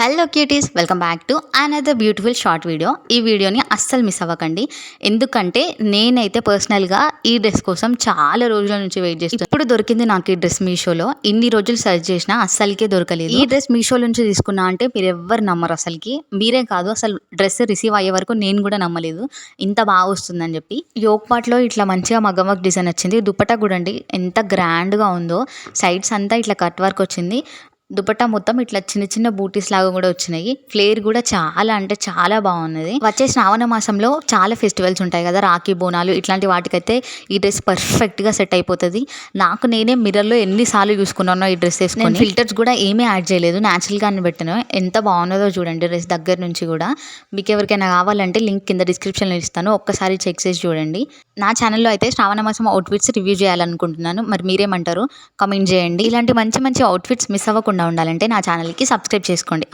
Hello cuties, welcome back to another beautiful short video. ఈ వీడియోని అస్సలు మిస్ అవ్వకండి, ఎందుకంటే నేనైతే పర్సనల్గా ఈ డ్రెస్ కోసం చాలా రోజుల నుంచి వెయిట్ చేస్తాను. ఇప్పుడు దొరికింది నాకు ఈ డ్రెస్ మీషోలో. ఇన్ని రోజులు సెర్చ్ చేసినా అస్సలకే దొరకలేదు. ఈ డ్రెస్ మీషో నుంచి తీసుకున్నా అంటే మీరు ఎవ్వరు నమ్మరు. అసలుకి మీరే కాదు, అసలు డ్రెస్ రిసీవ్ అయ్యే వరకు నేను కూడా నమ్మలేదు ఇంత బాగా వస్తుందని చెప్పి. యోక్ పార్ట్లో ఇట్లా మంచిగా మగ్గం వర్క్ డిజైన్ వచ్చింది. దుపట్టా కూడా అండి ఎంత గ్రాండ్గా ఉందో. సైడ్స్ అంతా ఇట్లా కట్ వర్క్ వచ్చింది. దుపట్టా మొత్తం ఇట్లా చిన్న చిన్న బూటీస్ లాగా కూడా వచ్చినాయి. ఫ్లేర్ కూడా చాలా అంటే చాలా బాగున్నది. వచ్చే శ్రావణ మాసంలో చాలా ఫెస్టివల్స్ ఉంటాయి కదా, రాఖీ, బోనాలు, ఇట్లాంటి వాటికైతే ఈ డ్రెస్ పర్ఫెక్ట్ గా సెట్ అయిపోతుంది. నాకు నేనే మిర్రర్ లో ఎన్నిసార్లు చూసుకున్నానో ఈ డ్రెస్ వేసుకొని. ఫిల్టర్స్ కూడా ఏమీ యాడ్ చేయలేదు, న్యాచురల్ గానే పెట్టాను. ఎంత బాగున్నదో చూడండి డ్రెస్ దగ్గర నుంచి కూడా. మీకు ఎవరికైనా కావాలంటే లింక్ కింద డిస్క్రిప్షన్ లో ఇస్తాను, ఒక్కసారి చెక్ చేసి చూడండి. నా ఛానల్లో అయితే శ్రావణ మాసం అవుట్ఫిట్స్ రివ్యూ చేయాలనుకుంటున్నాను. మరి మీరేమంటారు? కామెంట్ చేయండి. ఇలాంటి మంచి మంచి అవుట్ఫిట్స్ మిస్ అవ్వకుండా ఉండాలంటే నా ఛానల్కి సబ్స్క్రైబ్ చేసుకోండి.